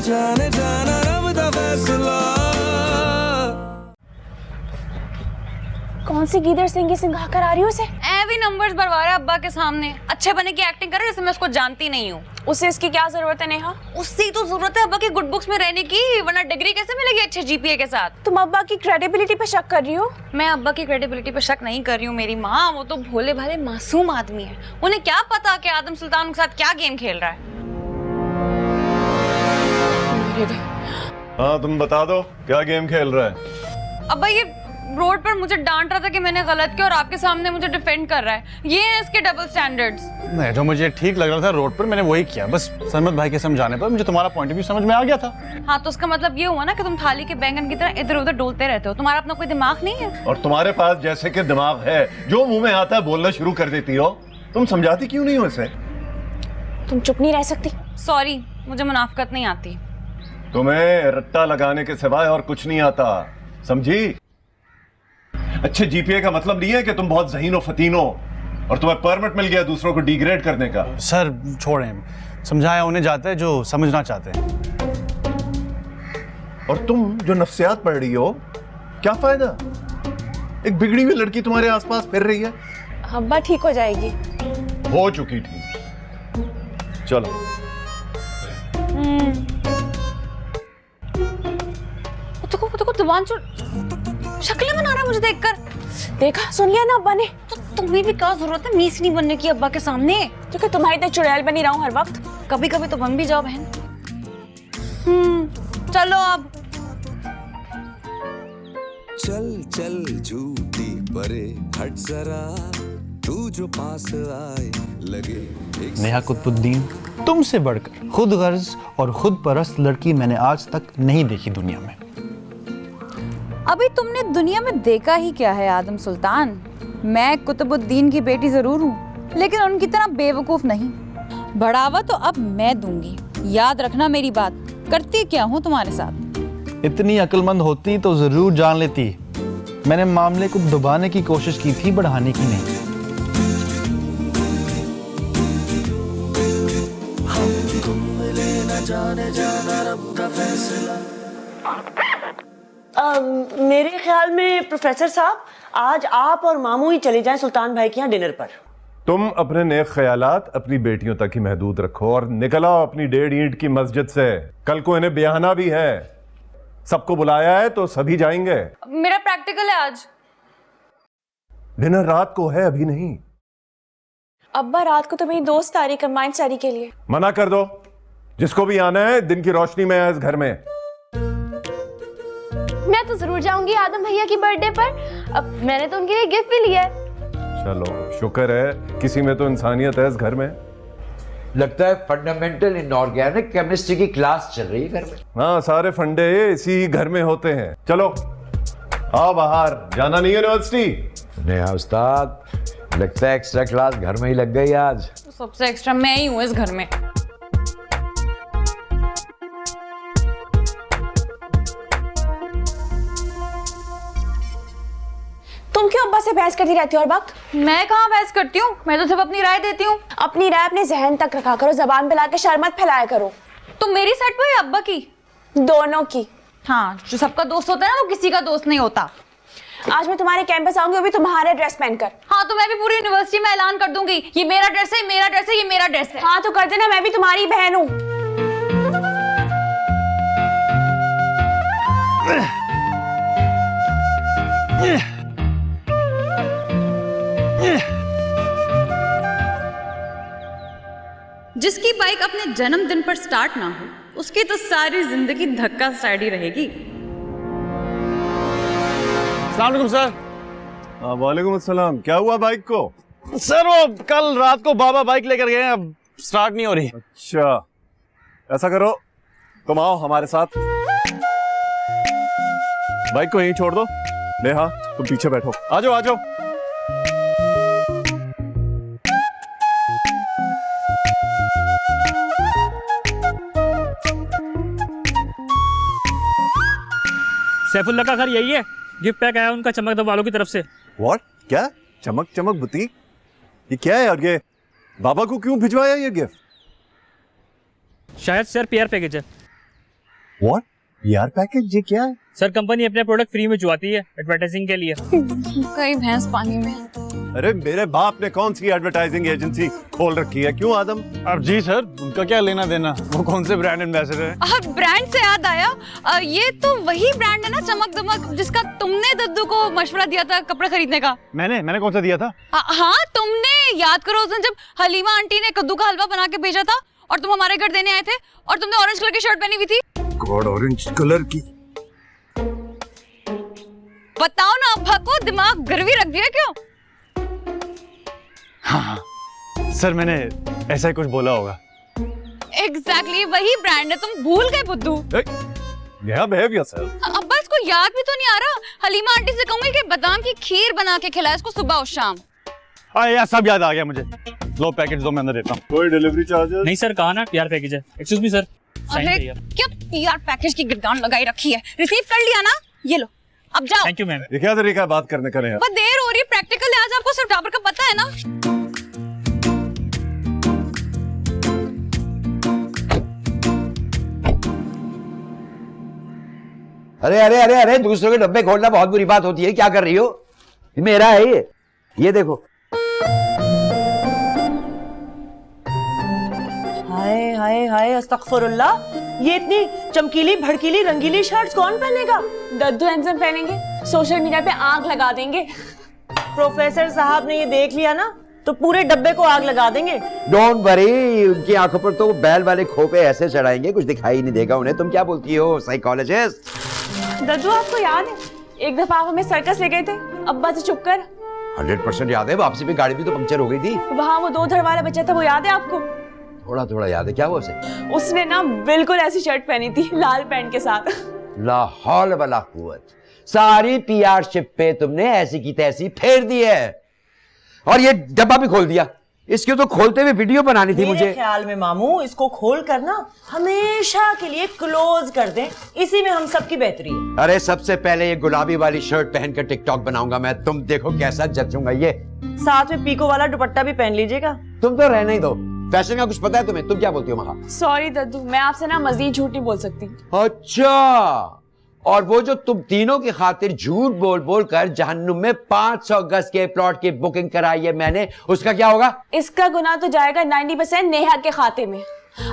जाने जाना रब दा फैसला। कौन सी गीदड़ सिंगी सिंघा कर आ रही हो उसे? भी नंबर्स भरवा रहा है अब्बा के सामने, अच्छे बने की एक्टिंग करे जैसे मैं उसको जानती नहीं हूँ। उसे इसकी क्या जरूरत है नेहा? उससे तो जरूरत है अब्बा की गुड बुक्स में रहने की, वरना डिग्री कैसे मिलेगी अच्छे जीपीए के साथ। तुम अब्बा की क्रेडिबिलिटी पे शक कर रही हो? मैं अब्बा की क्रेडिबिलिटी पे शक नहीं कर रही हूँ मेरी माँ, वो तो भोले भाले मासूम आदमी है, उन्हें क्या पता कि आदम सुल्तान के साथ क्या गेम खेल रहा है। हाँ तुम बता दो क्या गेम खेल रहा है? अब्बा ये रोड पर मुझे डांट रहा था कि मैंने गलत किया और आपके सामने मुझे डिफेंड कर रहा है, ये है इसके डबल स्टैंडर्ड्स। नहीं, जो मुझे ठीक लग रहा था रोड पर मैंने वही किया, बस सरमत भाई के समझाने पर मुझे तुम्हारा पॉइंट ऑफ व्यू समझ में आ गया था। हाँ तो उसका मतलब ये हुआ ना कि तुम थाली के बैंगन की तरह इधर उधर डोलते रहते हो, तुम्हारा अपना कोई दिमाग नहीं है। और तुम्हारे पास जैसे कि दिमाग है, जो मुंह में आता है बोलना शुरू कर देती हो। तुम समझाती क्यों नहीं हो इसे? तुम चुप नहीं रह सकती? सॉरी, मुझे मुनाफकत नहीं आती। तुम्हें रट्टा लगाने के सिवाय और कुछ नहीं आता, समझी? अच्छे जीपीए का मतलब नहीं है कि तुम बहुत ज़हीन हो फतीन हो और तुम्हें परमिट मिल गया दूसरों को डिग्रेड करने का। सर छोड़ें, समझाया उन्हें जाता है जो समझना चाहते हैं। और तुम जो नफ्सियात पढ़ रही हो, क्या फायदा? एक बिगड़ी हुई लड़की तुम्हारे आसपास फिर रही है। अब्बा ठीक हो जाएगी। हो चुकी थी। चलो देखो जुबान छोड़, शक्लें बना रहा है मुझे देखकर। देखा, सुन लिया ना अब्बा ने। तो तुम्हें भी क्या जरूरत है मीस नहीं बनने की अब्बा के सामने? क्योंकि तुम्हारी इतनी चुड़ैल बनी रहा हूँ हर वक्त। कभी कभी तो बन भी जाओ बहन। चलो अब। चल चल झूठी परे हट जरा, तू जो पास आए लगे। नेहा कुतुबुद्दीन, तुमसे बढ़कर खुद गर्ज और खुद परस्त लड़की मैंने आज तक नहीं देखी दुनिया में। अभी तुमने दुनिया में देखा ही क्या है आदम सुल्तान? मैं कुतुबुद्दीन की बेटी जरूर हूँ, लेकिन उनकी तरह बेवकूफ नहीं। बढ़ावा तो अब मैं दूंगी, याद रखना मेरी बात। करती क्या हूँ तुम्हारे साथ। इतनी अक्लमंद होती तो जरूर जान लेती। मैंने मामले को दबाने की कोशिश की थी, बढ़ाने की नहीं। जाने जाना रब दा फैसला। मेरे ख्याल में प्रोफेसर साहब, आज आप और मामू ही चले जाएं सुल्तान भाई के यहाँ डिनर पर। तुम अपने नेक ख्यालात अपनी बेटियों तक ही महदूद रखो और निकल आओ अपनी 1.5 ईंट की मस्जिद से। कल को इन्हें ब्याहना भी है, सबको बुलाया है तो सभी जाएंगे। मेरा प्रैक्टिकल है आज। डिनर रात को है, अभी नहीं। अब्बा रात को तो मेरी दोस्त आ रही कंबाइंड स्टडी के लिए। मना कर दो, जिसको भी आना है दिन की रोशनी में है इस घर में। मैं तो जरूर जाऊंगी आदम भैया की बर्थडे पर। अब मैंने तो उनके लिए गिफ्ट भी लिया है। चलो शुक्र है किसी में तो इंसानियत है इस घर में। लगता है फंडामेंटल इनऑर्गेनिक केमिस्ट्री की क्लास चल रही है घर में। हाँ, सारे फंडे इसी घर में होते हैं। चलो आओ बाहर, जाना नहीं यूनिवर्सिटी? नेहा उस्ताद, लगता है एक्स्ट्रा क्लास घर में ही लग गई आज। तो सबसे एक्स्ट्रा मैं ही हूँ इस घर में। तुम क्यों अब्बा से बहस करती रहती हो हर वक्त? मैं कहाँ बहस करती हूँ, मैं तो सिर्फ अपनी राय देती हूँ। अपनी राय अपने जहन तक रखा करो, जबान पे लाके शर मत फैलाया करो। तो मेरी साइड पे अब्बा की? दोनों की। हाँ, जो सबका दोस्त होता है ना वो किसी का दोस्त नहीं होता। आज मैं तुम्हारे कैंपस आऊंगी, वो भी तुम्हारे ड्रेस पहनकर। हाँ तो मैं भी पूरी यूनिवर्सिटी में ऐलान कर दूंगी, ये मेरा ड्रेस है, मेरा ड्रेस है, ये मेरा ड्रेस है। हाँ तो कर देना, मैं भी तुम्हारी बहन हूँ। जिसकी बाइक अपने जन्मदिन पर स्टार्ट ना हो, उसकी तो सारी जिंदगी धक्का स्टार्ट ही रहेगी। अस्सलाम वालेकुम सर। वालेकुम अस्सलाम। क्या हुआ बाइक को? सर वो कल रात को बाबा बाइक लेकर गए, अब स्टार्ट नहीं हो रही। अच्छा, ऐसा करो तुम आओ हमारे साथ, बाइक को यहीं छोड़ दो। नेहा तुम पीछे बैठो, आ जाओ आ जाओ। सैफुल्ला का घर यही है? गिफ्ट पैक आया उनका चमक दब वालों की तरफ से। व्हाट? क्या चमक चमक बुटीक? ये क्या है? और ये बाबा को क्यों भिजवाया ये गिफ्ट? शायद सर पेयर पैकेज है। व्हाट यार पैकेज ये क्या है? सर कंपनी अपने प्रोडक्ट फ्री में चुवाती है एडवर्टाइजिंग के लिए। कई भैंस पानी में। अरे मेरे बाप ने कौन सी एडवर्टाइजिंग एजेंसी खोल रखी है? क्यों आदम? अब जी सर, उनका क्या लेना देना, वो कौन से ब्रांड एम्बेसडर है? ब्रांड से याद आया, ये तो वही ब्रांड है ना चमक दमक, जिसका तुमने दद्दू को मशवरा दिया था कपड़े खरीदने का। मैंने कौन सा दिया था? हाँ तुमने, याद करो उस दिन जब हलीमा आंटी ने कद्दू का हलवा बना के भेजा था और तुम हमारे घर देने आए थे और तुमने ऑरेंज कलर की शर्ट पहनी हुई थी। गॉड, ऑरेंज कलर की। बताओ ना अब्बा को दिमाग गिरवी रख दिया क्यों? हाँ सर, मैंने ऐसा ही कुछ बोला होगा। एग्जैक्टली वही ब्रांड है, तुम भूल गए बुद्धू। behave yourself। अब्बा इसको याद भी तो नहीं आ रहा। हलीमा आंटी से कहूंगी कि बादाम की खीर बना के खिलाए इसको सुबह और शाम। यार सब याद आ गया मुझे। लो पैकेज दो, मैं अंदर देता हूँ। कोई डिलीवरी चार्जेस? नहीं सर, कहा ना PR पैकेज है। एक्सक्यूज मी सर, साइन अरे करिए। क्या PR पैकेज की गिरदान लगाई रखी है? रिसीव कर लिया ना, ये लो अब जाओ। Thank you ma'am. ये क्या तरीका है बात करने का? यार बहुत देर हो रही है, प्रैक्टिकल है आज, आपको सिर्फ डाबर का पता है ना। अरे अरे अरे अरे, दूसरों के डब्बे खोलना बहुत बुरी बात होती है। क्या कर रही हो? ये मेरा है ये देखो। हाय हाय हाय, अस्तगफुरुल्लाह, ये इतनी चमकीली भड़कीली रंगीली शर्ट्स कौन पहनेगा? दद्दू हैंडसम पहनेंगे, सोशल मीडिया पे आग लगा देंगे। प्रोफेसर साहब ने ये देख लिया ना तो पूरे डब्बे को आग लगा देंगे। डोंट वरी, उनकी आंखों पर तो बैल वाले खोपे ऐसे चढ़ाएंगे कुछ दिखाई नहीं देगा उन्हें। तुम क्या बोलती हो साइकोलॉजिस्ट? दद्दू आपको याद है एक दफा आप हमें सर्कस ले गए थे अब्बा से छुप कर? 100% याद है। वापसी पे गाड़ी भी तो पंक्चर हो गई थी। वहाँ वो 2 धड़ वाला बच्चा था, वो याद है आपको? थोड़ा थोड़ा याद है। क्या हुआ उसे? उसने ना बिल्कुल ऐसी शर्ट पहनी थी लाल पैंट के साथ। ला हौल वला कुव्वत, सारी PR शिप पे तुमने ऐसी की तैसी फेर दी है और ये डब्बा भी खोल दिया। इसके तो खोलते हुए वीडियो बनानी थी मुझे। मेरे ख्याल में मामू इसको खोल कर ना हमेशा के लिए क्लोज कर दें, इसी में हम सबकी बेहतरी है। अरे सबसे पहले ये गुलाबी वाली शर्ट पहनकर टिकटॉक बनाऊंगा मैं, तुम देखो कैसा जचूंगा। ये साथ में पीको वाला दुपट्टा भी पहन लीजिएगा। तुम तो रहने ही दो, फैशन का कुछ पता है तुम्हें? तुम क्या बोलती हो महा? सॉरी दद्दू, मैं आपसे ना मजीद झूठ नहीं बोल सकती। अच्छा, और वो जो तुम तीनों की खातिर झूठ बोल बोल कर जहन्नुम में 500 गज के प्लॉट की बुकिंग कराई है मैंने, उसका क्या होगा? इसका गुनाह तो जाएगा 90% नेहा के खाते में।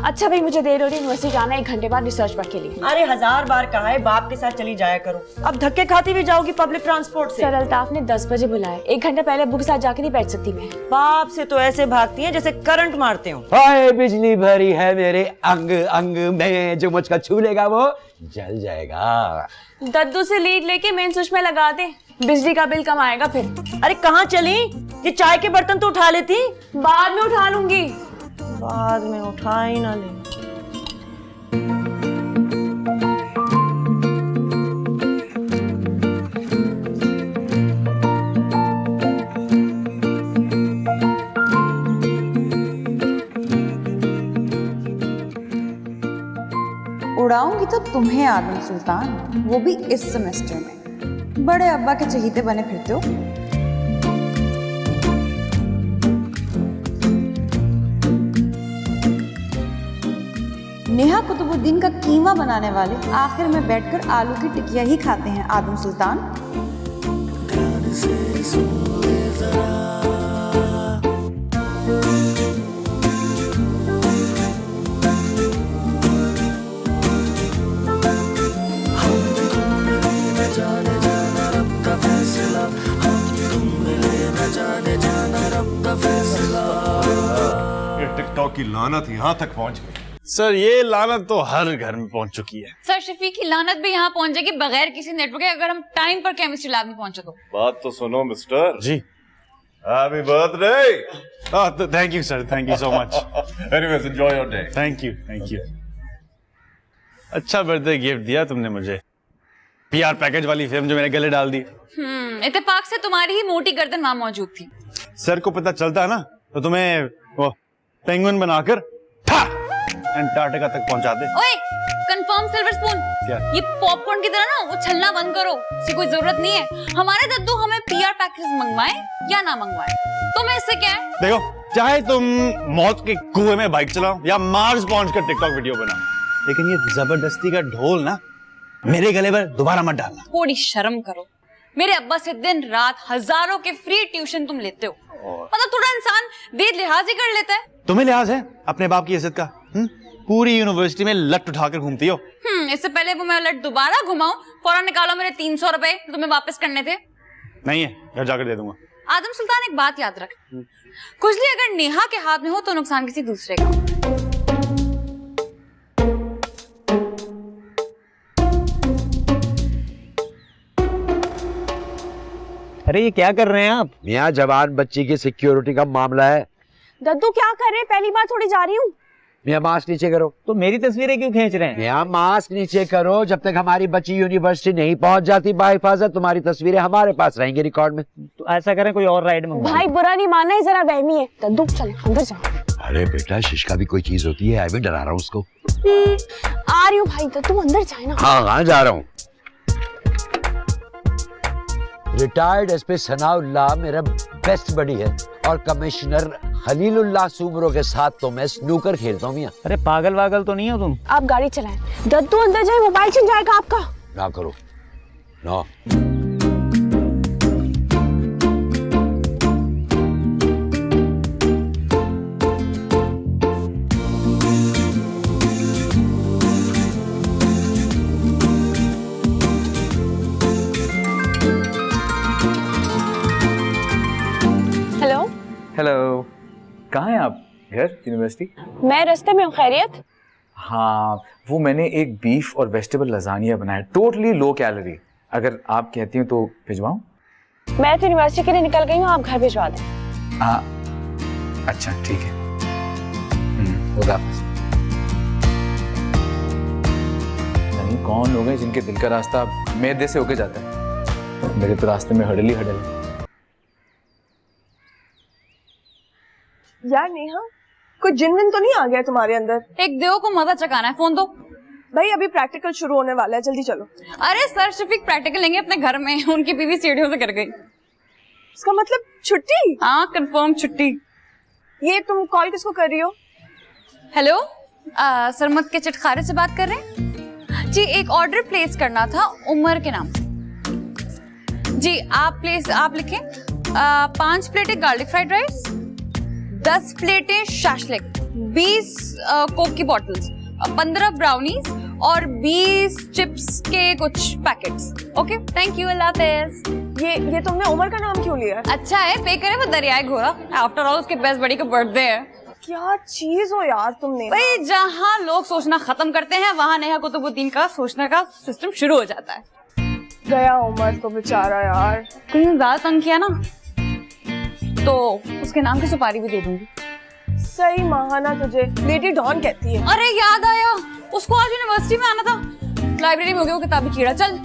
अच्छा भाई, मुझे देर हो रही है, यूनिवर्सिटी जाना है 1 घंटे बाद रिसर्च वर्क के लिए। अरे 1000 बार कहा है बाप के साथ चली जाया करो, अब धक्के खाती भी जाओगी पब्लिक ट्रांसपोर्ट से। सर अल्ताफ ने 10 बजे बुलाया, 1 घंटा पहले अब्बू के साथ जाके नहीं बैठ सकती मैं। बाप से तो ऐसे भागती हैं जैसे करंट मारते हो। हाय बिजली भरी है मेरे अंग अंग में, जो मुझका छू लेगा वो जल जाएगा। दद्दू से लीड लेके मेन स्विच में लगा दे, बिजली का बिल कम आएगा फिर। अरे कहाँ चली? ये चाय के बर्तन तो उठा लेती। बाद में उठा लूंगी। बाद में उठा ही ना ले। उड़ाऊंगी तो तुम्हें आदम सुल्तान, वो भी इस सेमेस्टर में। बड़े अब्बा के चहीते बने फिरते हो। नेहा कुतुबुद्दीन का कीमा बनाने वाले आखिर में बैठकर आलू की टिकिया ही खाते हैं आदम सुल्तान। टिकटॉक की लानत यहाँ तक पहुँच गई। सर ये लानत तो हर घर में पहुंच चुकी है। सर शफीक की लानत भी यहाँ पहुंच जाएगी बगैर किसी नेटवर्क के, अगर हम टाइम पर केमिस्ट्री लैब में पहुंचे तो। बात तो सुनो मिस्टर जी। Happy birthday. Thank you sir, thank you so much. Anyways enjoy your day. Thank you, thank you. अच्छा बर्थडे गिफ्ट दिया तुमने मुझे, PR पैकेज वाली फिल्म जो मेरे गले डाल दी। इत्तेफाक से तुम्हारी ही मोटी गर्दन वहां मौजूद थी। सर को पता चलता ना तो तुम्हें वो पेंगुइन बनाकर अंटार्कटिका तक पहुंचा दे। ओए, कंफर्म सिल्वर स्पून। क्या? ये पॉपकॉर्न की तरह ना उछलना बंद करो, इसकी कोई जरूरत नहीं है। हमारे दद्दू हमें PR पैकेज मंगवाए या ना मंगवाए, तुम्हें इससे क्या है? देखो, चाहे तुम मौत के कुएं में बाइक चलाओ या मार्स पहुंचकर टिकटॉक वीडियो बनाओ, लेकिन ये जबरदस्ती का ढोल ना मेरे गले पर दोबारा मत डालना। थोड़ी शर्म करो, मेरे अब्बा से दिन रात हजारों के फ्री ट्यूशन तुम लेते हो, मतलब थोड़ा इंसान दे लिहाज ही कर लेता है। तुम्हें लिहाज है अपने बाप की इज्जत का? पूरी यूनिवर्सिटी में लट उठाकर घूमती हो। इससे पहले वो मैं लट दोबारा घुमाऊं, फौरन निकालो मेरे 300 रुपए तुम्हें वापस करने थे। नहीं है, घर जाकर दे दूंगा। आदम सुल्तान एक बात याद रख, खुजली अगर नेहा के हाथ में हो तो नुकसान किसी दूसरे का। अरे ये क्या कर रहे हैं आप? यहाँ जवान बच्ची की सिक्योरिटी का मामला है। दद्दू क्या कर रहे हैं? पहली बार थोड़ी जा रही हूँ। मियाँ मास्क नीचे करो। तो मेरी तस्वीरें क्यों खींच रहे हैं? मियाँ मास्क नीचे करो। जब तक हमारी बच्ची यूनिवर्सिटी नहीं पहुंच जाती बाहिफाजत, तुम्हारी तस्वीरें हमारे पास रहेंगी रिकॉर्ड में। तो ऐसा करें कोई और राइड में। भाई बुरा नहीं मानना है, जरा वहमी है। दद्दू चल अंदर जाओ। अरे बेटा शिशका भी कोई चीज होती है, मैं डरा रहा हूँ उसको। आ रही हूँ भाई, दद्दू अंदर जाए ना। हाँ जा रहा हूँ। रिटायर्ड एसपी सनाउल्लाह मेरा बेस्ट बडी है और कमिश्नर खलीलुल्लाह सूमरो के साथ तो मैं स्नूकर खेलता हूँ मियाँ। अरे पागल वागल तो नहीं हो तुम? आप गाड़ी चलाएं। दद्दू अंदर जाए, मोबाइल छिन जाएगा आपका। ना करो ना। हेलो हेलो, कहाँ हैं आप? घर? यूनिवर्सिटी? मैं रास्ते में हूँ। खैरियत? हाँ, वो मैंने एक बीफ और वेजिटेबल लजानिया बनाया, टोटली लो कैलोरी। अगर आप कहती हो तो भिजवाऊं? मैं तो यूनिवर्सिटी के लिए निकल गई हूँ, आप घर भिजवा दें। हाँ अच्छा ठीक है। खुदा हाफिज़। नहीं कौन लोग हैं जिनके दिल का रास्ता मैदे से होके जाता है? मेरे तो रास्ते में हडल ही हडल है। यार नेहा, कोई जिन तो नहीं आ गया तुम्हारे अंदर? एक देव को मजा चकाना है, फोन दो। भाई अभी प्रैक्टिकल शुरू होने वाला है, जल्दी चलो। अरे सर शफीक प्रैक्टिकल लेंगे अपने घर में, उनकी बीवी सीढ़ियों से गिर गई। इसका मतलब छुट्टी? हाँ कंफर्म छुट्टी। ये तुम कॉल किसको कर रही हो? हेलो, सरमत के चटखारे से बात कर रहे हैं जी? एक ऑर्डर प्लेस करना था उमर के नाम से जी। आप लिखें 5 प्लेटें गार्लिक फ्राइड राइस, 10 प्लेटें शाशलिक, 20 कोक की बॉटल्स, 15 ब्राउनीज और 20 चिप्स के कुछ पैकेट्स। ओके थैंक यू, अल्लाह हाफिज़। ये तुमने उमर का नाम क्यों लिया? अच्छा है, पे करे वो दरियाए घोड़ा। आफ्टर ऑल उसके बेस्ट बड़ी का बर्थडे है। क्या चीज हो यार तुमने। भाई जहाँ लोग सोचना खत्म करते हैं वहाँ नेहा कुतुबुद्दीन का सोचने का सिस्टम शुरू हो जाता है। गया उमर तो बेचारा यार। कहीं ज्यादा तंग किया ना तो उसके नाम की सुपारी भी दे दूंगी। सही महाना तुझे लेडी डॉन कहती है। अरे याद आया, उसको आज यूनिवर्सिटी में आना था, लाइब्रेरी में हो गया वो किताबी कीड़ा। चल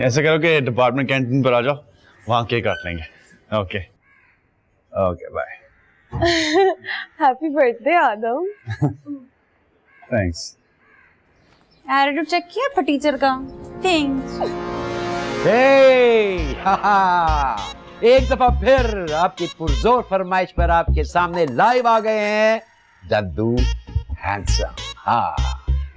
ऐसे करो कि डिपार्टमेंट कैंटीन पर आ जाओ, वहाँ केक काट लेंगे। Okay okay bye. Happy birthday Adam. Thanks. Attitude check किया फटीचर का? थैंक्स। एक दफा फिर आपकी पुरजोर फरमाइश पर आपके सामने लाइव आ गए हैं दद्दू हैंडसम। हाँ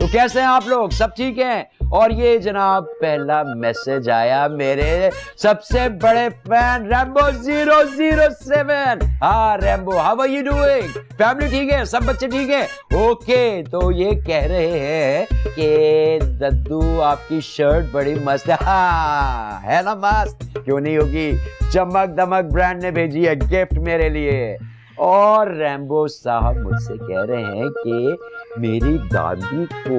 तो कैसे हैं आप लोग? सब ठीक हैं? और ये जनाब पहला मैसेज आया मेरे सबसे बड़े फैन रैम्बो 007। हाँ Rambo, how are you doing? Family ठीक है? सब बच्चे ठीक हैं? ओके तो ये कह रहे हैं कि दद्दू आपकी शर्ट बड़ी मस्त है। हाँ है ना मस्त? क्यों नहीं होगी? चमक दमक ब्रांड ने भेजी है गिफ्ट मेरे लिए। और रैम्बो साहब मुझसे कह रहे हैं कि मेरी दादी को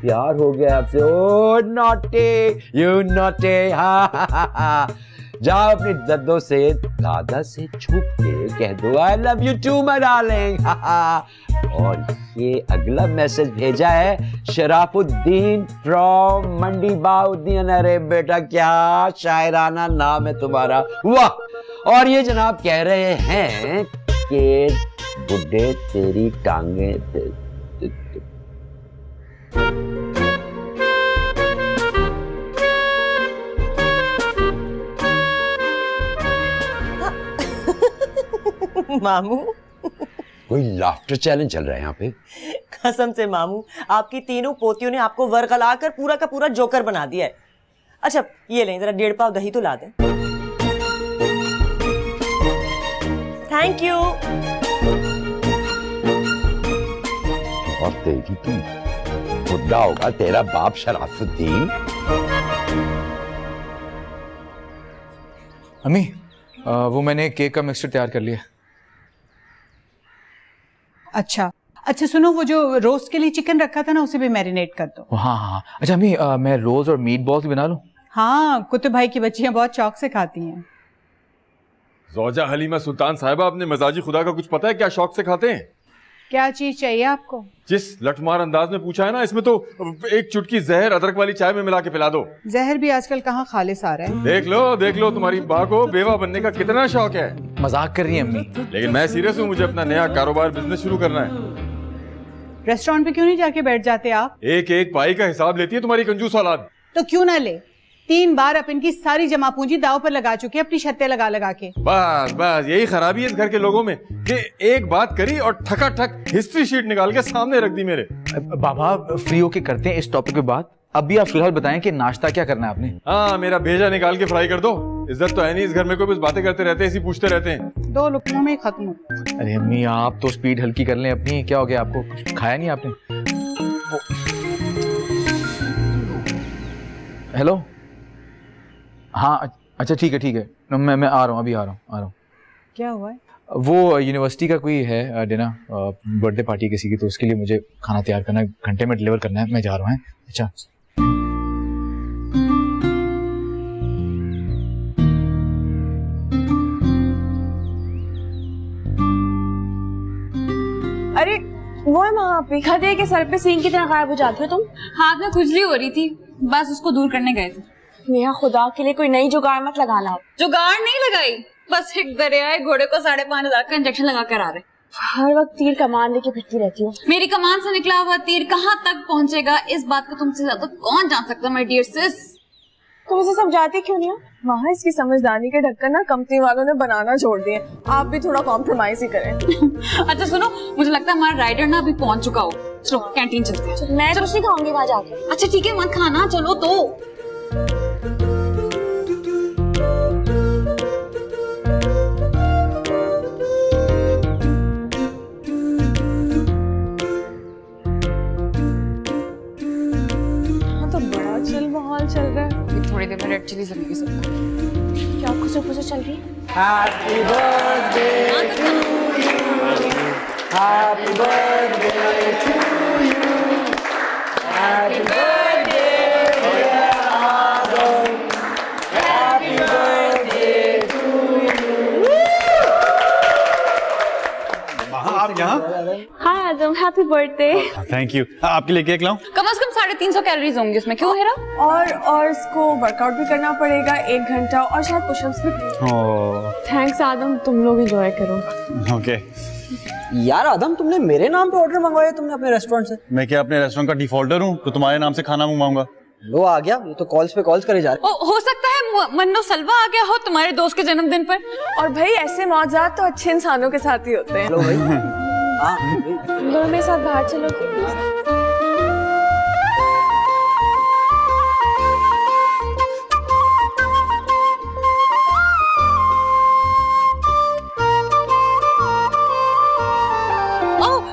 प्यार हो गया आपसे। ओ नॉटी, यू नॉटी। हाँ जाओ अपनी दद्दो से दादा से छुप के कह दो I love you to my darling. और ये अगला मैसेज भेजा है शराफुद्दीन फ्रॉम मंडी बाउद्दीन। अरे बेटा क्या शायराना नाम है तुम्हारा, वाह। और ये जनाब कह रहे हैं कि बुड्ढे तेरी टांगे मामू कोई लाफ्टर चैलेंज चल रहा है यहाँ पे। कसम से मामू, आपकी तीनों पोतियों ने आपको वरगला कर पूरा का पूरा जोकर बना दिया है। अच्छा ये लें, जरा 1.5 पाव दही तो ला दें। Thank you. और तेरी तू बुढ़ा होगा तेरा बाप शराफुद्दीन। अम्मी वो मैंने केक का मिक्सचर तैयार कर लिया। अच्छा अच्छा, सुनो, वो जो रोस्ट के लिए चिकन रखा था ना, उसे भी मैरिनेट कर दो। हाँ हाँ। अच्छा अम्मी मैं रोज और मीट बॉल्स भी बना लूं? हाँ, कुतुब भाई की बच्चियां बहुत शौक से खाती हैं। ज़ौजा हलीमा सुल्तान साहिबा, अपने मजाजी खुदा का कुछ पता है? क्या शौक से खाते हैं? क्या चीज चाहिए आपको? जिस लठमार अंदाज में पूछा है ना, इसमें तो एक चुटकी जहर अदरक वाली चाय में मिला के पिला दो। जहर भी आजकल कहाँ खालिस आ रहा है। देख लो तुम्हारी बा को बेवा बनने का कितना शौक है। मजाक कर रही है अम्मी। लेकिन मैं सीरियस हूँ, मुझे अपना नया कारोबार बिजनेस शुरू करना है। रेस्टोरेंट पे क्यों नहीं जाके बैठ जाते आप? एक एक पाई का हिसाब लेती है तुम्हारी कंजूस औलाद। तो क्यों ना ले, 3 बार अब इनकी सारी जमा पूंजी दाव पर लगा चुके अपनी छत्ते लगा लगा के। बस यही खराबी है इस घर के लोगों में कि एक बात करी और ठकाठक हिस्ट्री शीट निकाल के सामने रख दी मेरे। बाबा फ्री होके करते हैं इस टॉपिक पे बात। अभी आप फिलहाल बताएं कि नाश्ता क्या करना है आपने? हाँ, मेरा भेजा निकाल के फ्राई कर दो। इज्जत तो है नहीं इस घर में, कोई बस बातें करते रहते हैं, इसी पूछते रहते हैं। 2 लुकमों में खत्म। अरे अम्मी आप तो स्पीड हल्की कर लें अपनी। क्या हो गया आपको? कुछ खाया नहीं आपने? हेलो, हाँ अच्छा ठीक है मैं आ रहा हूँ, अभी आ रहा हूँ। क्या हुआ है? वो यूनिवर्सिटी का कोई है डिनर, बर्थडे पार्टी किसी की, तो उसके लिए मुझे खाना तैयार करना है, घंटे में डिलीवर करना है। मैं जा रहा हूँ। अच्छा अरे वो है वहाँ पे खदे के सर पे सींग की तरह गायब हो जाती हो तुम। हाथ में खुजली हो रही थी, बस उसको दूर करने गए थे। नेहा, खुदा के लिए कोई नई जुगाड़ मत लगाना। जुगाड़ नहीं लगाई, बस एक दरियाए घोड़े को 5,500 का इंजेक्शन लगा कर आ रहे। हर वक्त तीर कमान लेके फिरती रहती हो। मेरी कमान से निकला हुआ तीर कहाँ तक पहुँचेगा, इस बात को तुमसे ज्यादा कौन जान सकता, माय डियर सिस। तुम इसे समझाती क्यों नहीं हो? वहाँ इसकी समझदारी के ढक्कन ना कंपनी वालों ने बनाना छोड़ दिए। आप भी थोड़ा कॉम्प्रोमाइज ही करें। अच्छा सुनो, मुझे लगता है हमारा राइडर ना अभी पहुँच चुका हो। चलो कैंटीन चलते हैं। मैं कुछ नहीं खाऊंगी वहाँ जाकर। अच्छा ठीक है, मत खाना, चलो तो। माहौल चल रहा है। थोड़ी देर में रेड चिलीज लगेगी सबको। क्या खुशबू चल रही है? Happy birthday to you, happy birthday to you, happy birthday dear Adam, happy birthday to you. आप यहाँ? Hi Adam, happy birthday. Thank you. आपके लिए केक लाऊं? कम से कम 350 कैलोरीज होंगी उसमें, क्यों हेरा? और इसको वर्कआउट भी करना पड़ेगा 1 घंटा, और शायद पुशअप्स भी। ओह थैंक्स आदम, तुम लोग एंजॉय करो। ओके। यार आदम, तुमने मेरे नाम पे ऑर्डर मंगवाया तुमने अपने रेस्टोरेंट से? मैं क्या अपने रेस्टोरेंट का डिफॉल्टर हूँ तो तुम्हारे नाम से खाना मंगवाऊंगा? लो आ गया, ये तो कॉल्स पे कॉल्स करे जा रहे। हो सकता है मन्नो सलवा आ गया हो तुम्हारे दोस्त के जन्मदिन पर। और भाई ऐसे मौजात तो अच्छे इंसानों के साथ ही होते हैं। हेलो भाई। तुम दोनों मेरे साथ बाहर चलोगे?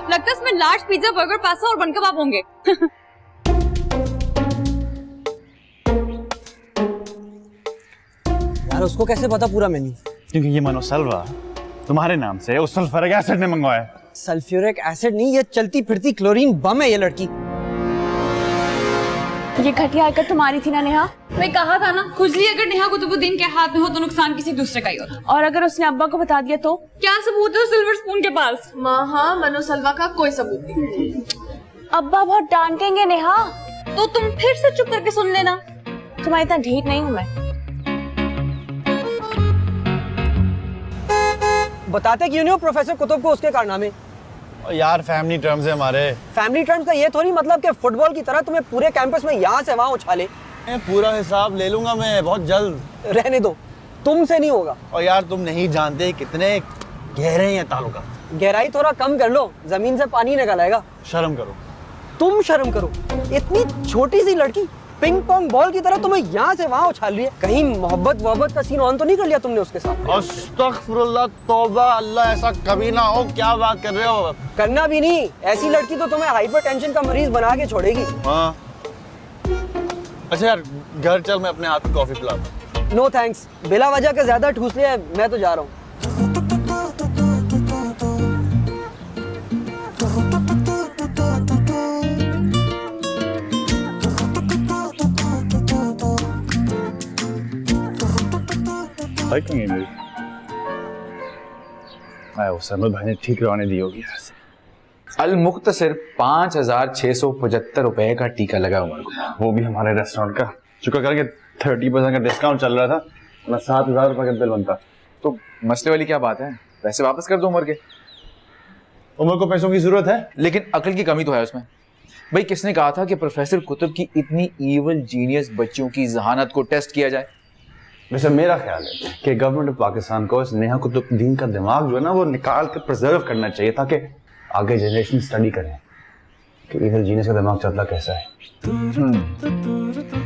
लगता है इसमें लार्ज पिज्जा, बर्गर, पास्ता और बन कबाब होंगे। यार उसको कैसे पता पूरा मेन्यू? क्योंकि ये मनोसल्वा तुम्हारे नाम से उस सल्फ्यूरिक एसिड ने मंगवाया। सल्फ्यूरिक एसिड नहीं, ये चलती फिरती क्लोरीन बम है ये लड़की। ये घटिया हरकत तुम्हारी थी ना नेहा? मैं कहा था ना, खुजली अगर नेहा कुतुबुद्दीन के हाथ में हो तो नुकसान किसी दूसरे का ही होता। और अगर उसने अब्बा को बता दिया तो? क्या सबूत है सिल्वर स्पून के पास? माँ हाँ, मनो सलवा का कोई सबूत नहीं। अब्बा बहुत डांटेंगे नेहा। तो तुम फिर से चुप करके सुन लेना। तुम्हारी इतना ढीठ नहीं हूँ मैं। बताते क्यों नहीं हो प्रोफेसर कुतुब को उसके कारनामे? यार फैमिली टर्म्स है हमारे। फैमिली टर्म्स का ये थोड़ी मतलब कि फुटबॉल की तरह तुम्हें पूरे कैंपस में यहाँ से वहाँ उछाले। पूरा हिसाब ले लूंगा मैं बहुत जल्द। रहने दो, तुमसे नहीं होगा। और यार तुम नहीं जानते कितने गहरे हैं ताल्लुकात। गहराई थोड़ा कम कर लो, जमीन से पानी निकल आएगा। शर्म करो। तुम शर्म करो, इतनी छोटी सी लड़की पिंग पोंग बॉल की तरह तुम्हें यहाँ से वहाँ उछाल रही है। कहीं मोहब्बत का सीन ऑन तो नहीं कर लिया तुमने उसके साथ? अस्तगफुरुल्लाह, तौबा, अल्लाह ऐसा कभी ना हो। क्या बात कर रहे हो? करना भी नहीं, ऐसी लड़की तो तुम्हें हाइपरटेंशन का मरीज बना के छोड़ेगी। हाँ। अच्छा यार, घर चल, मैं अपने हाथ में कॉफी पिलाता हूँ। नो थैंक्स, बिला वजह के ज्यादा ठूस लिया है, मैं तो जा रहा हूँ। सरमद भाई ने ठीक रवाने दी होगी। अल मुख्तसिर 5,675 रुपए का टीका लगा उमर को, वो भी हमारे रेस्टोरेंट का। शुक्र करके 30% का डिस्काउंट चल रहा था, वरना 7,000 रुपए का बिल बनता। तो मसले वाली क्या बात है? पैसे वापस कर दो उमर के। उमर को पैसों की जरूरत है, लेकिन अकल की कमी तो है उसमें। भाई किसने कहा था कि प्रोफेसर कुतुब की इतनी ईवल जीनियस बच्चियों की जहानत को टेस्ट किया जाए? वैसे मेरा ख्याल है कि गवर्नमेंट ऑफ पाकिस्तान को इस नेहा कुतुबुद्दीन का दिमाग जो है ना वो निकाल के प्रिजर्व करना चाहिए, ताकि आगे जनरेशन स्टडी करें कि इधर जीनियस का दिमाग चलता कैसा है।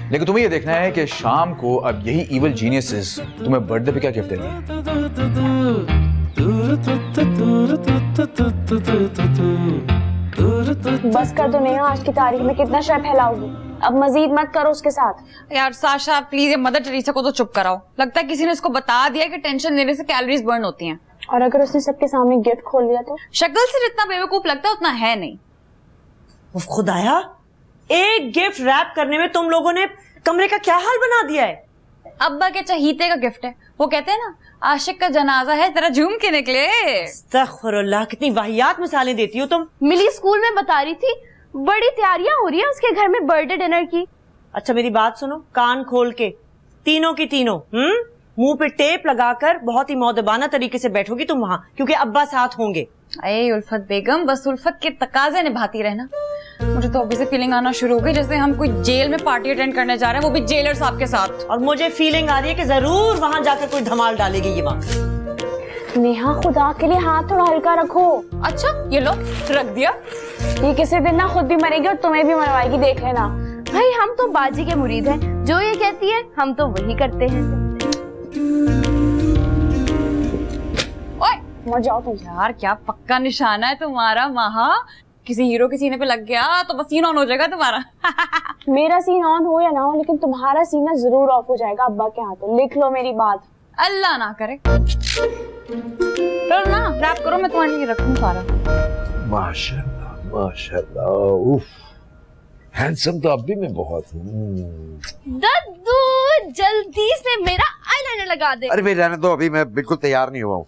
लेकिन तुम्हें ये देखना है कि शाम को अब यही ईवल जीनियसेस तुम्हें बर्थडे पे क्या गिफ्ट देते हैं। बस कर दो नेहा, आज की तारीख में कितना शर फैलाओगी? अब मजीद मत करो उसके साथ। यार साशा प्लीज, ये मदर टेरेसा को तो चुप कराओ। लगता है किसी ने इसको बता दिया कि टेंशन लेने से कैलोरीज बर्न होती हैं। और अगर उसने सबके सामने गिफ्ट खोल दिया तो? शक्ल से जितना बेवकूफ लगता है उतना है नहीं। खुदाया, एक गिफ्ट रैप करने में तुम लोगों ने कमरे का क्या हाल बना दिया है। अब्बा के चहीते का गिफ्ट है, वो कहते हैं ना आशिक का जनाजा है तेरा झूम के निकले। अस्तगफुरुल्लाह, कितनी वाहियात मिसालें देती हो तुम। मिली स्कूल में बता रही थी बड़ी तैयारियां हो रही है उसके घर में बर्थडे डिनर की। अच्छा मेरी बात सुनो, कान खोल के, तीनों की तीनों मुंह पे टेप लगाकर बहुत ही मौदबाना तरीके से बैठोगी तुम वहाँ, क्योंकि अब्बा साथ होंगे। अरे उल्फत बेगम, बस उल्फत के तकाजे निभाती रहना। मुझे तो अभी से फीलिंग आना शुरू हो गई जैसे हम कोई जेल में पार्टी अटेंड करने जा रहे हैं, वो भी जेलर साहब के साथ। और मुझे फीलिंग आ रही है कि जरूर वहाँ जाकर कोई धमाल डालेगी ये माँ। नेहा खुदा के लिए हाथ थोड़ा हल्का रखो। अच्छा ये लो रख दिया। ये किसी दिन ना खुद भी मरेगी और तुम्हें भी मरवाएगी, देख लेना। भाई हम तो बाजी के मुरीद हैं, जो ये कहती है हम तो वही करते हैं। ओए मर जाओ तुम। यार क्या पक्का निशाना है तुम्हारा महा, किसी हीरो के सीने पे लग गया तो बस सीन ऑन हो जाएगा तुम्हारा। मेरा सीन ऑन हो या ना हो, लेकिन तुम्हारा सीना जरूर ऑफ हो जाएगा अब्बा के हाथों। लिख लो मेरी बात। अल्लाह ना करे। चलो ना रैप करो, मैं तुम्हारे लिए रखूं सारा। माशाल्लाह माशाल्लाह, उफ, हैंडसम तो अभी मैं बहुत हूँ। दद्दू जल्दी से मेरा आईलाइनर लगा दे। अरे भाई रहने दो, अभी मैं बिल्कुल तैयार नहीं हुआ हूँ।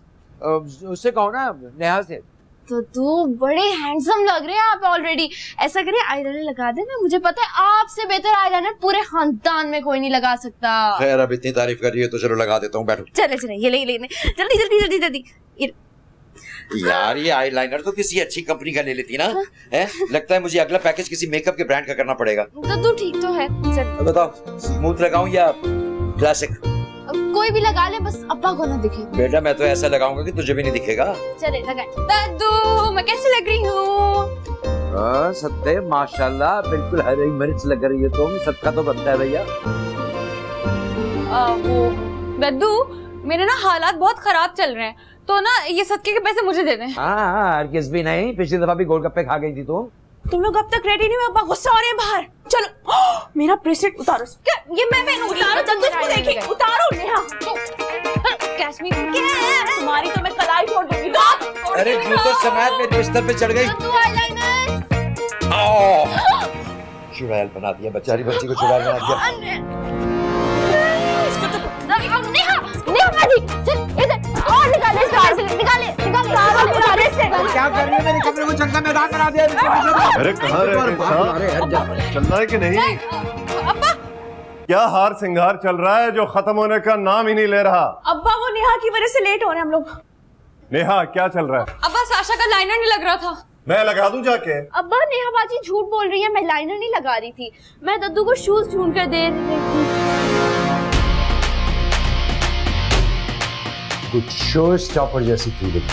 उससे कहो ना, नेहा से। तो तू बड़े हैंडसम लग रहे हैं आप ऑलरेडी। ऐसा करिए आईलाइनर लगा दे ना, मुझे पता है आपसे बेहतर आईलाइनर पूरे खानदान में कोई नहीं लगा सकता। खैर अब इतनी तारीफ कर रही है तो चलो लगा देता हूँ, बैठो। चले चले ये ले जल्दी जल्दी जल्दी जल्दी। यार ये आईलाइनर तो किसी अच्छी कंपनी का ले लेती ना। है लगता है मुझे अगला पैकेज किसी मेकअप के ब्रांड का करना पड़ेगा। तो तू ठीक तो है। चल बताओ स्मूथ लगाऊं या क्लासिक? कोई भी लगा ले, बस अब्बा को ना दिखे। बेटा मैं तो ऐसा लगाऊंगा कि तुझे भी नहीं दिखेगा। चले लगा। दद्दू मैं कैसी लग रही हूँ? सत्ते माशाल्लाह, बिल्कुल हरी मिर्च लग रही है तुम। सबका तो बनता है भैया। वो दद्दू मेरे ना हालात बहुत खराब चल रहे हैं, तो ना ये सदके के पैसे मुझे दे दें। हाँ हरगिज़ भी नहीं, पिछली दफा भी गोलगप्पे खा गई थी तुम लोग अब तक रेडी नहीं हुए, अब्बा गुस्सा हो रहे हैं बाहर। चलो मेरा ब्रेसलेट उतारो। क्या ये मैं पहनूंगी? उतारो जल्दी इसको देखिए, उतारो नेहा। कश्मीर तुम्हारी तो मैं कलाई छोड़ दूंगी। अरे जूतों समेत मेरे बिस्तर पे चढ़ गई। चुड़ैल बना दिया, बेचारी बच्ची को चुड़ैल बना दिया। क्या कर रही है? मेरे कमरे को जंगल मैदान बना दिया। अरे कहाँ रहे? चल रहा है कि नहीं? क्या हार सिंगार चल रहा है जो खत्म होने का नाम ही नहीं ले रहा? अब्बा वो नेहा की वजह से लेट हो रहे हैं हम लोग। नेहा क्या चल रहा है? अब्बा साशा का लाइनर नहीं लग रहा था। मैं लगा दूं जाके। अब्बा नेहा बाजी झूठ बोल रही है, मैं लाइनर नहीं लगा रही थी, मैं दद्दू को शूज ढूंढ कर दे रही थी। कुछ शो स्टॉपर जैसी फीलिंग।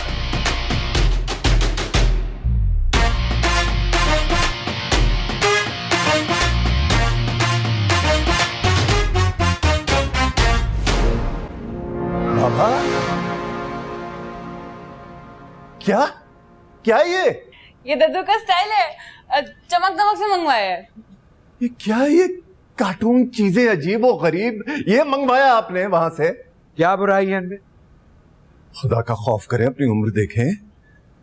क्या क्या ये दद्दू का स्टाइल है, चमक दमक से मंगवाया है। ये क्या ये कार्टून चीजें अजीब और गरीब ये मंगवाया आपने वहां से? क्या बुराई है इनमें? खुदा का खौफ करें, अपनी उम्र देखें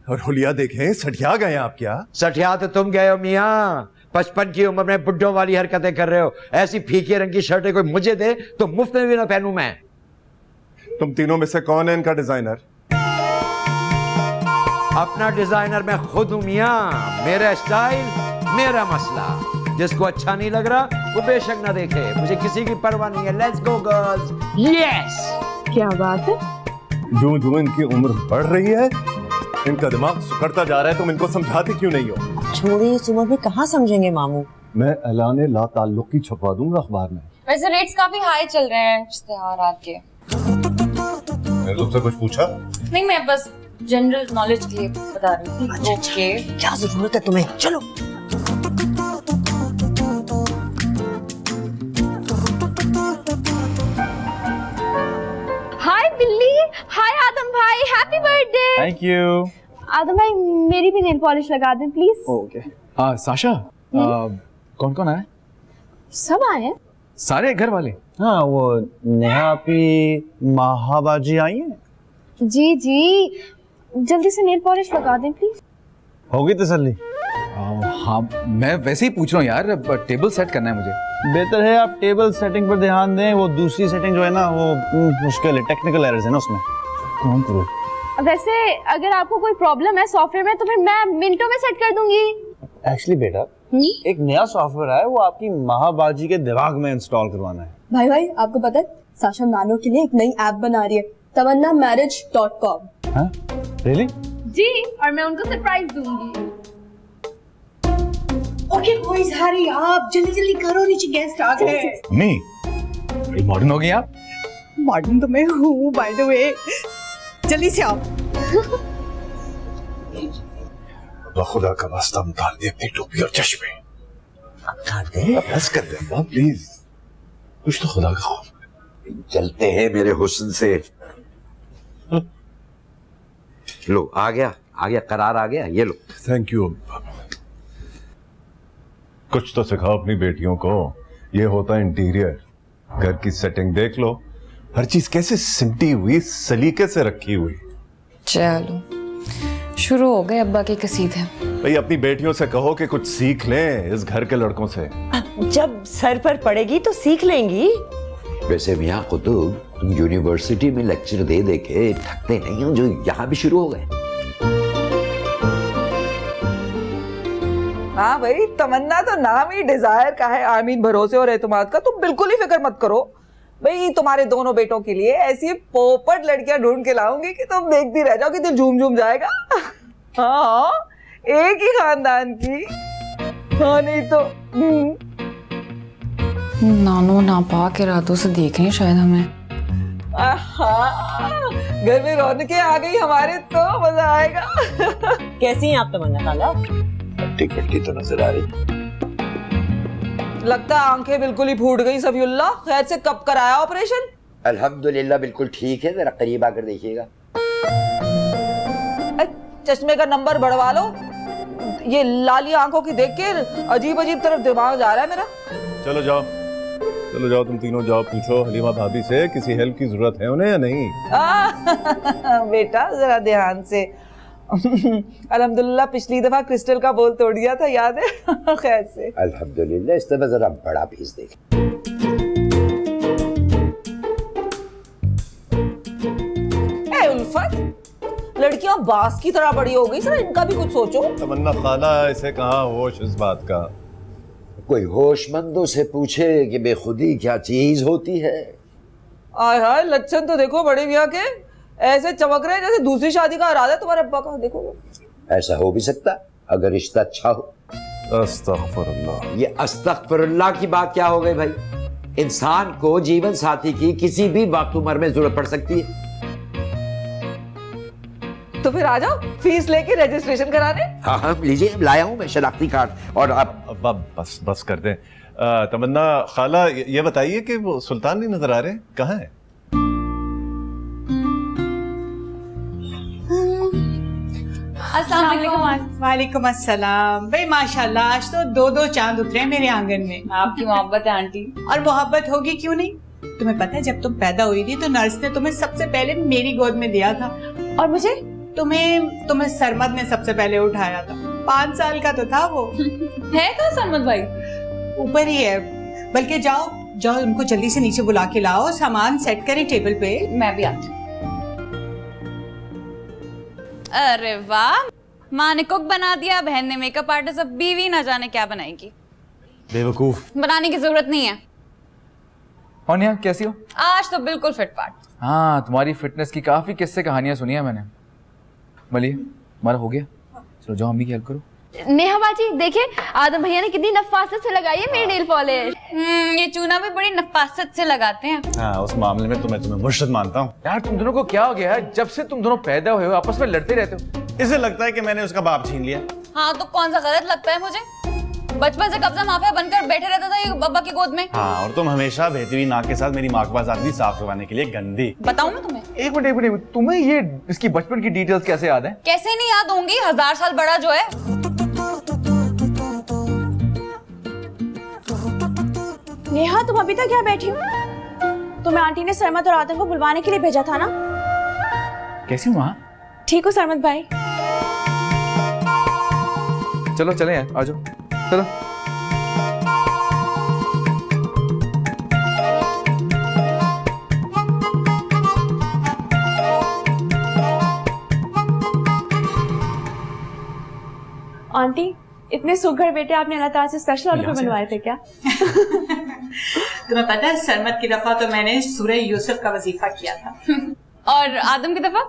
और हुलिया देखें। सठिया गए आप क्या? सठिया तो तुम गए हो मियाँ, 55 की उम्र में बुड्ढों वाली हरकतें कर रहे हो। ऐसी फीके रंग की शर्टें कोई मुझे दे तो मुफ्त में भी ना पहनूं मैं। तुम तीनों में से कौन है इनका डिजाइनर? अपना डिजाइनर मैं खुद हूं मियाँ। मेरा स्टाइल मेरा मसला, जिसको अच्छा नहीं लग रहा वो बेशक ना देखे, मुझे किसी की परवाह नहीं है। Let's go girls. यस। क्या बात है? जो जो इनकी उम्र बढ़ रही है इनका दिमाग सुखड़ता जा रहा है। तुम इनको समझाते क्यों नहीं हो? छोड़िए, इस उम्र में कहाँ समझेंगे मामू। मैं ऐलान ला ताल्लुक की छपवा दूंगा अखबार में। वैसे रेट्स काफी हाई चल रहे हैं इश्तेहारात के। मैंने तुमसे कुछ पूछा? नहीं, मैं बस जनरल नॉलेज के लिए बता रही थी। ओके, क्या जरूरत है तुम्हें? चलो। हाय बिल्ली, हाय आदम भाई, happy birthday. Thank you. Adam भाई मेरी भी नेल पॉलिश लगा दें प्लीज। ओके। साशा, कौन कौन आए? सब आए हैं। सारे घर वाले? हाँ, वो नेहा आपकी महाबाजी आई है। जी जी, जल्दी से नेल पॉलिश लगा दें प्लीज। होगी तसल्ली? हाँ, मैं वैसे ही पूछ रहा हूँ यार, टेबल सेट करना है मुझे। बेहतर है आप टेबल सेटिंग पर ध्यान दें। वो दूसरी सेटिंग जो है ना वो मुश्किल है, टेक्निकल एरर्स है ना उसमें। कौन करो? वैसे अगर आपको कोई प्रॉब्लम है सॉफ्टवेयर में तो फिर मैं मिनटों में सेट कर दूंगी। एक्चुअली बेटा, एक नया सॉफ्टवेयर है, वो आपकी महाबाजी के दिमाग में इंस्टॉल करवाना है। भाई भाई आपको पता है साशा नानो के लिए एक नई ऐप बना रही है, tamannamarriage.com। हाँ? रियली? जी, और मैं उनको सरप्राइज दूंगी। ओके बॉयज, हरी आप जल्दी जल्दी करो, नीचे गेस्ट आ गए। नहीं, बड़ी मॉडर्न हो गई आप। मॉडर्न तो मैं हूँ बाय द वे, जल्दी से आओ। खुदा का वास्ता उतार दे अपनी टोपी और चश्मे। उतार दे, बस कर दे अब्बा प्लीज, कुछ तो खुदा का खौफ। चलते हैं मेरे हुस्न से। लो, आ गया करार आ गया, ये लो। Thank you. कुछ तो सिखाओ अपनी बेटियों को। ये होता है इंटीरियर, घर की सेटिंग देख लो, हर चीज कैसे सिमटी हुई, सलीके से रखी हुई। चलो शुरू हो गए अब्बा की कसीदे। भाई अपनी बेटियों से कहो कि कुछ सीख लें इस घर के लड़कों से। जब सर पर पड़ेगी तो सीख लेंगी। वैसे मियाँ कुतुब, तुम यूनिवर्सिटी में लेक्चर दे दे के थकते नहीं हो, जो यहाँ भी शुरू हो गए। हाँ भाई, तमन्ना तो नाम ही डिजायर का है, आई मीन भरोसे और एतमाद का। तुम बिल्कुल ही फिक्र मत करो भाई, तुम्हारे दोनों बेटों के लिए ऐसी पोपट लड़कियां ढूंढ के लाऊंगी कि तुम देखती रह जाओ कि दिल झूम झूम जाएगा। हाँ, एक ही खानदान की। हाँ नहीं तो नानो नापाक इरादों से देख रही हैं शायद हमें। घर में रौनकें आ गई हमारे, तो मजा आएगा। कैसी हैं आप तमन्ना खाला? हट्टी तो नजर आ रही। लगता है आंखें बिल्कुल ही फूट गई। सफीउल्लाह, खैर से कब कराया ऑपरेशन? अल्हम्दुलिल्लाह बिल्कुल ठीक है, जरा करीब आकर देखिएगा। चश्मे का नंबर बढ़वा लो, ये लाली आंखों की देख के अजीब अजीब तरफ दिमाग जा रहा है मेरा। चलो जाओ तुम तीनों जाओ, पूछो हलीमा भाभी से किसी हेल्प की जरूरत है उन्हें या नहीं। बेटा जरा ध्यान से। अल्हम्दुलिल्लाह पिछली दफा क्रिस्टल का बोल तोड़ दिया था, याद है? खैर से अल्हम्दुलिल्लाह इस दफा जरा बड़ा पीस देख। ए उल्फत, लड़कियां बास की तरह बड़ी हो गई, सर इनका भी कुछ सोचो। तमन्ना खाला, इसे कहाँ होश इस बात का। कोई होशमंदों से पूछे कि बेखुदी क्या चीज होती है। आय हाय, लक्षण तो देखो बड़े मियाँ के, ऐसे चमक रहे जैसे दूसरी शादी का इरादा है तुम्हारे अब्बा का। देखो, ऐसा हो भी सकता अगर रिश्ता अच्छा हो। अस्तगफुरुल्लाह। ये अस्तगफुरुल्लाह की बात क्या हो गई भाई? इंसान को जीवन साथी की किसी भी वक्त उम्र में जरूरत पड़ सकती है। तो फिर आ जाओ फीस लेके रजिस्ट्रेशन कराने। हाँ लीजिए, लाया हूँ मैं शनाख्ती कार्ड। और अब बस कर दें। तमन्ना खाला, ये बताइए कि वो सुल्तान नहीं नजर आ रहे, कहाँ है? अस्सलाम वालेकुम। वालेकुम अस्सलाम। भाई माशाल्लाह आज तो दो दो चांद उतरे हैं मेरे आंगन में। आपकी मोहब्बत है आंटी। और मोहब्बत होगी क्यों नहीं। तुम्हें पता है जब तुम पैदा हुई थी तो नर्स ने तुम्हें सबसे पहले मेरी गोद में दिया था। और मुझे तुम्हें सरमद ने सबसे पहले उठाया था। 5 साल का तो था वो। है कहाँ सरमद भाई? ऊपर ही है। बल्कि जाओ जाओ उनको जल्दी से नीचे बुला के लाओ, सामान सेट करें टेबल पे। मैं भी आती हूँ। अरे वाह, माँ ने कुक बना दिया, बहन ने मेकअप आर्टिस्ट, अब बीवी ना जाने क्या बनाएगी। बेवकूफ। बनाने की जरूरत नहीं है। और नेहा कैसी हो? आज तो बिल्कुल फिटफाट। हाँ, तुम्हारी फिटनेस की काफी किस्से कहानियां सुनी है मैंने। मलिए हमारा हो गया, चलो जाओ अम्मी की हेल्प करो। नेहा बाजी देखिए आदम भैया ने कितनी नफासत से लगाई है मेरी नेल पॉलिश। ये चूना भी बड़ी नफासत से लगाते हैं। हाँ, उस मामले में तुम्हें मुर्शिद मानता हूँ। यार तुम दोनों को क्या हो गया है? जब से तुम दोनों पैदा हुए हो आपस में लड़ते रहते हो। इसे लगता है कि मैंने उसका बाप छीन लिया। हाँ तो कौन सा गलत लगता है मुझे? बचपन से कब्जा माफिया बनकर बैठे रहता था ये बब्बा की गोद में। हाँ, और तुम हमेशा बहती हुई नाक के साथ मेरी माँ के पास आती थी साफ करवाने के लिए गंदी। बताऊं मैं तुम्हें? एक मिनट, तुम्हें ये इसकी बचपन की डिटेल्स कैसे याद है? कैसे नहीं याद होंगी, 1000 साल बड़ा जो है। नेहा तुम अभी तक यहाँ बैठी हो? तुम्हें आंटी ने सरमद और आदम को बुलवाने के लिए भेजा था ना? कैसी हो माँ? ठीक हो सरमद भाई? चलो चले यार, आ जाओ चलो। आंटी इतने सुघड़ बेटे आपने अल्लाह ताला से स्पेशल ऑर्डर पे बनवाए थे क्या? तुम्हें पता है सरमद की दफा तो मैंने सूरह यूसुफ का वजीफा किया था। और आदम की दफा?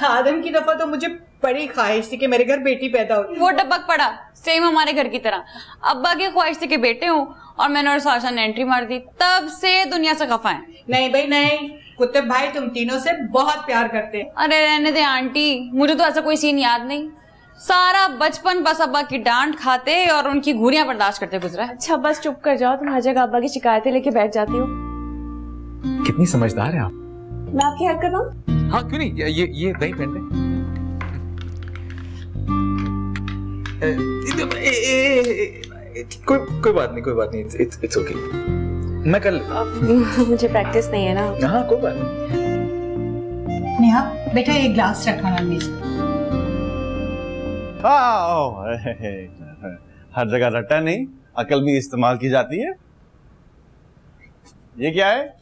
आदम की दफा तो मुझे बड़ी ख्वाहिश थी कि मेरे घर बेटी पैदा हो। वो डबक पड़ा, सेम हमारे घर की तरह। अब्बा की ख्वाहिश थी कि बेटे हो, और मैंने और साशा ने एंट्री मार दी। तब से दुनिया से खफा है। नहीं भाई नहीं, कुतुब भाई तुम तीनों से बहुत प्यार करते हैं। अरे रहने दे आंटी, मुझे तो ऐसा कोई सीन याद नहीं। सारा बचपन बस अब्बा की डांट खाते और उनकी घूरियां बर्दाश्त करते गुजरा। अच्छा बस चुप कर जाओ, तुम हर जगह अब्बा की शिकायतें लेके बैठ जाती हो। कितनी समझदार है आप। मैं आपकी हेल्प कर पाऊं? हाँ क्यों नहीं, ये दही पहन ले। कोई बात नहीं, इट्स ओके। मैं कल मुझे प्रैक्टिस नहीं है ना। हाँ कोई बात नहीं। नेहा बेटा एक ग्लास रखना ना मेज पे। हर जगह रट्टा नहीं, अकल भी इस्तेमाल की जाती है। ये क्या है?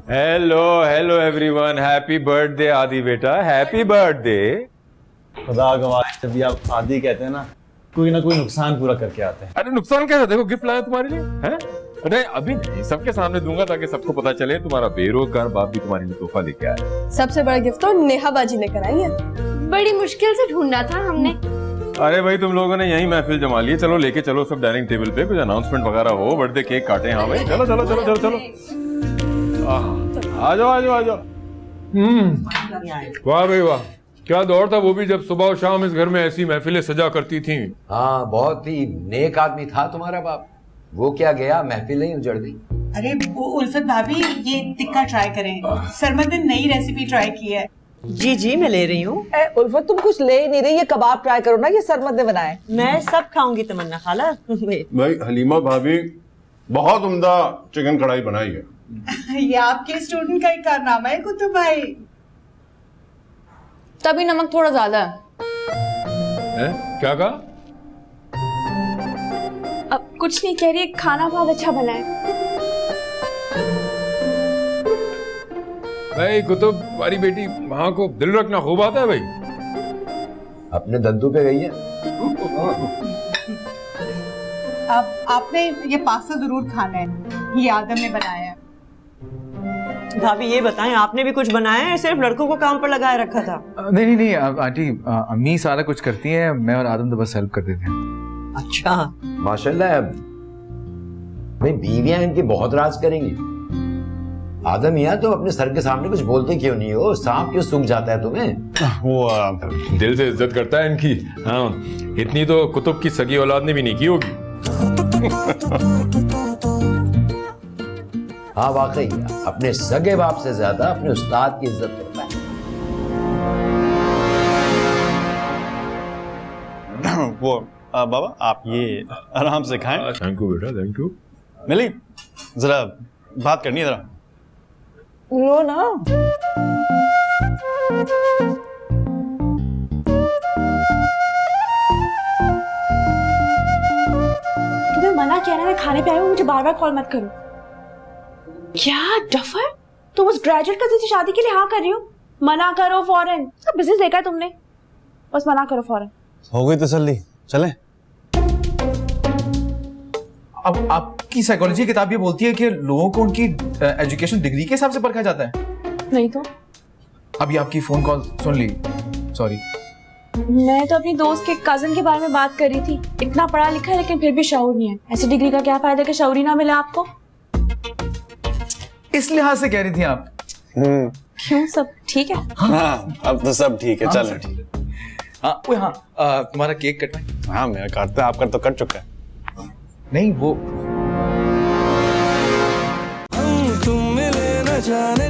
हेलो एवरीवन, हैप्पी बर्थडे आदि बेटा, हैप्पी बर्थडे। खुदा गवाह, जब भी आप आदि कहते हैं ना, कोई ना कोई नुकसान पूरा करके आते हैं। अरे नुकसान कैसा? देखो गिफ्ट लाया तुम्हारे लिए है। अरे अभी नहीं, सबके सामने दूंगा ताकि सबको पता चले तुम्हारा बेरोजगार बाप भी तुम्हारे लिए तोहफा लेके आया। सबसे बड़ा गिफ्ट तो नेहा बाजी ने कराई है। बड़ी मुश्किल से ढूंढना था हमने। अरे भाई तुम लोगों ने यही महफिल जमा ली, चलो लेके चलो सब डाइनिंग टेबल पे, कुछ अनाउंसमेंट वगैरह हो, बर्थडे केक काटे। हाँ भाई चलो चलो चलो चलो चलो, आ जाओ। वाह भाई वाह, क्या दौर था वो भी, जब सुबह और शाम इस घर में ऐसी महफिलें सजा करती थी। हाँ बहुत ही नेक आदमी था तुम्हारा बाप। वो क्या गया, महफिल नहीं उजड़ गई। अरे वो उल्फत भाभी ये टिक्का ट्राई करें, सरमद ने नई रेसिपी ट्राई की है। जी मैं ले रही हूँ। उल्फत तुम कुछ ले ही नहीं रही, ये कबाब ट्राई करो ना, ये सरमद ने बनाए। मैं सब खाऊंगी तमन्ना खाला। भाई हलीमा भाभी बहुत उम्दा चिकन कढ़ाई बनाई है। ये आपके स्टूडेंट का ही कारनामा है कुतुब भाई। तभी नमक थोड़ा ज्यादा है। क्या कहा? अब कुछ नहीं कह रही, खाना बहुत अच्छा बना है। भाई कुतुब, तुम्हारी बेटी माँ को दिल रखना खूब आता है भाई। अपने दद्दू पे गई है। अब आपने ये पास्ता जरूर खाना है, ये आदम ने बनाया है। भाभी ये बताएं, आपने भी कुछ बनाया है, सिर्फ लड़कों को काम पर लगाए रखा था? नहीं आंटी, अम्मी सारा कुछ करती हैं, मैं और आदम तो बस हेल्प कर देते हैं। अच्छा माशाल्लाह, भाई बीवियां इनकी बहुत राज करेंगी। आदम यहाँ तो अपने सर के सामने कुछ बोलते क्यों नहीं हो? सांप क्यों सूख जाता है तुम्हें? वो दिल से इज्जत करता है इनकी। हाँ, इतनी तो कुतुब की सगी औलाद ने भी नहीं की होगी। हाँ वाकई, अपने सगे बाप से ज्यादा अपने उस्ताद की इज्जत करता है। वो बाबा आप ये आराम से खाएं। थैंक यू बेटा, थैंक यू। मिली जरा बात करनी है जरा। लो ना। तुम्हें मना किया ना मैं खाने पे आई हूँ, मुझे बार बार कॉल मत करो। क्या डफर, तुम उस ग्रेजुएट कजिन से शादी के लिए हाँ कर रही हो? मना करो फौरन। बिजनेस देखा है तुमने, बस मना करो फौरन। हो गई तसल्ली, चलें। अब आपकी साइकोलॉजी की किताब ये बोलती है कि लोगों को उनकी एजुकेशन डिग्री के हिसाब से परखा जाता है। नहीं तो अभी आपकी फोन कॉल सुन ली, सॉरी। मैं तो अपनी दोस्त के कजिन के बारे में बात कर रही थी। इतना पढ़ा लिखा है लेकिन फिर भी शऊर नहीं है। ऐसी डिग्री का क्या फायदा कि शऊर ही ना मिले आपको? इस लिहाज से कह रही थी आप? क्यों, सब ठीक है? हाँ अब तो सब ठीक है, चलें। हाँ तुम्हारा केक कटना है? हाँ मेरा काटता है, आपका तो कट चुका है। नहीं वो तुम मिले न जाने